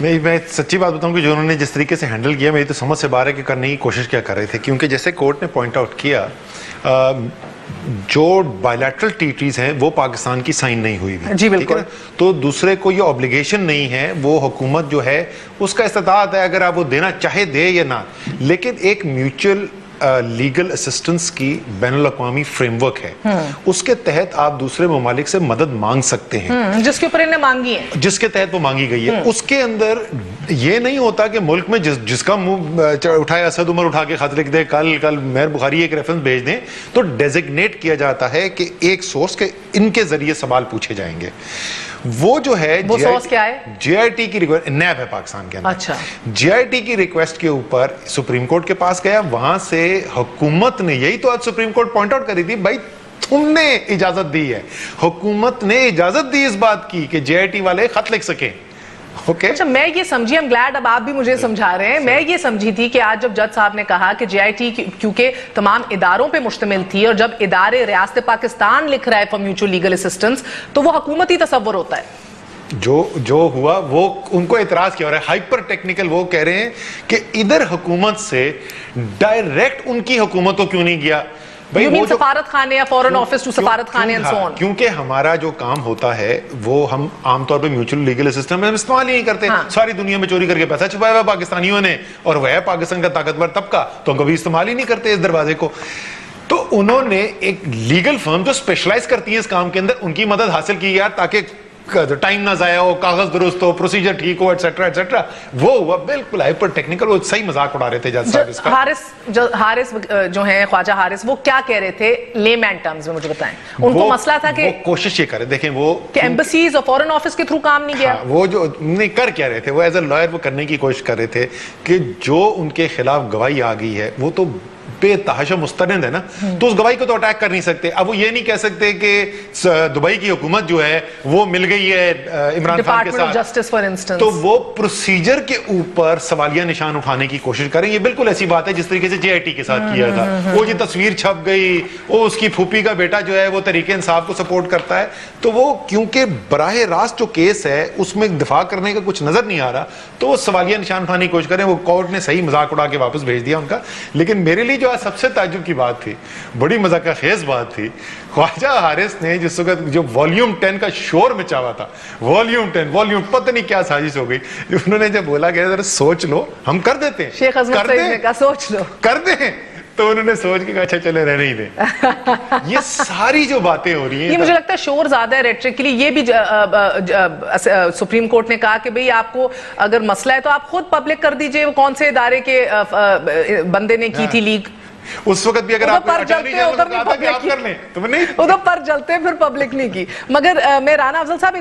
میں سچی بات بتاؤں کہ جو انہوں نے جس طریقے سے ہینڈل کیا میری تو سمجھ سے باہر ہے کہ کرنے کی کوشش کیا کر رہے تھے، کیونکہ جیسے کورٹ نے پوائنٹ آؤٹ کیا جو بائیلیٹرل ٹریٹیز ہیں وہ پاکستان کی سائن نہیں ہوئی جی بالکل، تو دوسرے کو یہ اوبلیگیشن نہیں ہے، وہ حکومت جو ہے اس کا استطاعت ہے اگر آپ وہ دینا چاہے دے یا نہ، لیکن ایک میوچل لیگل اسسٹنس کی بین الاقوامی فریم ورک ہے، اس کے تحت آپ دوسرے ممالک سے مدد مانگ سکتے ہیں، جس کے اوپر انہیں مانگی ہے، جس کے تحت وہ مانگی گئی ہے۔ اس کے اندر یہ نہیں ہوتا کہ ملک میں جس کا منہ اٹھائے اسد عمر اٹھا کے خط لکھ دے، کل مہر بخاری ایک ریفرنس بھیج دیں، تو ڈیزگنیٹ کیا جاتا ہے کہ ایک سورس کے ان کے ذریعے سوال پوچھے جائیں گے۔ وہ جو ہے وہ سورس کیا ہے؟ جے آئی ٹی کی ریکویسٹ، نیب ہے پاکستان کے اندر، اچھا، جے آئی ٹی کی ریکویسٹ کے اوپر سپریم کورٹ کے پاس گیا، وہاں سے حکومت نے، یہی تو آج سپریم کورٹ پوائنٹ آؤٹ کری تھی، بھائی تم نے اجازت دی ہے، حکومت نے اجازت دی اس بات کی کہ جے آئی ٹی والے خط لکھ سکیں۔ اچھا، میں یہ سمجھی، I'm glad اب آپ بھی مجھے سمجھا رہے ہیں، میں یہ سمجھی تھی کہ آج جب جج صاحب نے کہا کہ جے آئی ٹی کیونکہ تمام اداروں پہ مشتمل تھی، اور جب ادارے ریاست پاکستان لکھ رہا ہے فار میوچل لیگل اسسٹنس، تو وہ حکومتی تصور ہوتا ہے۔ جو ہوا وہ ان کو اعتراض کیا ہو رہا ہے، ہائپر ٹیکنیکل، وہ کہہ رہے ہیں کہ ادھر حکومت سے ڈائریکٹ ان کی حکومت کو کیوں نہیں گیا؟ سفارت خانے یا فورن آفس ٹو سفارت خانے and so on۔ کیونکہ ہمارا جو کام ہوتا ہے وہ ہم عام طور پہ میوچل لیگل سسٹم میں ہم استعمال ہی نہیں کرتے، ساری دنیا میں چوری کر کے پیسہ چھپایا ہوا پاکستانیوں نے، اور وہ ہے پاکستان کا طاقتور طبقہ، تو ہم کبھی استعمال ہی نہیں کرتے اس دروازے کو۔ تو انہوں نے ایک لیگل فرم جو اسپیشلائز کرتی ہے اس کام کے اندر، ان کی مدد حاصل کی یار، تاکہ ٹائم نہ ضائع ہو، کاغذ درست ہو، پروسیجر ٹھیک ہو، ایٹسیٹرا ایٹسیٹرا۔ وہ ہوا بالکل ہائپر ٹیکنیکل، وہ صحیح مذاق اڑا رہے تھے جج صاحب اس کا۔ حارث جو ہیں خواجہ حارث، وہ کیا کہہ رہے تھے لے مین ٹرمز میں، مجھے بتائیں۔ ان کو مسئلہ تھا کہ کوشش یہ کرے، دیکھیں وہ کہ ایمبسیز اور فورن آفس کے تھرو کام نہیں کیا، وہ جو نہیں کر کیا رہے تھے، وہ ایز اے لائر وہ کرنے کی کوشش کر رہے تھے کہ جو ان کے خلاف گواہی آ گئی ہے وہ تو بے تحاشا مستند ہے نا، تو اس گواہی کو تو اٹیک کر نہیں سکتے۔ اب وہ یہ نہیں کہہ سکتے کہ دبئی کی حکومت جو ہے وہ مل گئی ہے عمران خان کے ساتھ، جسٹس فار انسٹنس، تو وہ پروسیجر کے اوپر سوالیہ نشان اٹھانے کی کوشش کریں۔ یہ بالکل ایسی بات ہے جس طریقے سے جے آئی ٹی کے ساتھ کیا تھا، وہ جو تصویر چھپ گئی، وہ اس کی پھوپھی کا بیٹا جو ہے وہ تحریک انصاف کو سپورٹ کرتا ہے، تو وہ کیونکہ براہ راست جو کیس ہے اس میں دفاع کرنے کا کچھ نظر نہیں آ رہا، تو وہ سوالیہ نشان اٹھانے کی کوشش کریں۔ وہ کورٹ نے صحیح مذاق اڑا کے واپس بھیج دیا ان کا۔ لیکن میرے لیے جو سب سے تعجب کی بات تھی، بڑی مذاقہ خیز بات تھی، خواجہ حارث نے جس وقت جو والیوم 10 کا شور مچا ہوا تھا، والیوم 10 پتہ نہیں کیا سازش ہو گئی، انہوں نے جب بولا کہ ذرا سوچ لو، ہم کر دیتے ہیں، شیخ عظمت سعید نے کہا سوچ لو، کر دیں، تو انہوں نے سوچ کے کہا اچھا چلے رہنے ہی دیں۔ یہ ساری جو باتیں ہو رہی ہیں، یہ مجھے لگتا ہے شور زیادہ ہے ریٹرکلی۔ یہ بھی سپریم کورٹ نے کہا کہ بھئی آپ کو اگر مسئلہ ہے تو آپ خود پبلک کر دیجئے وہ کون سے ادارے کے بندے نے کی تھی لیک۔ اس وقت بھی اگر آپ پر جلتے ادھر پر جلتے پھر پبلک نہیں کی۔ مگر میں رانا افضل صاحب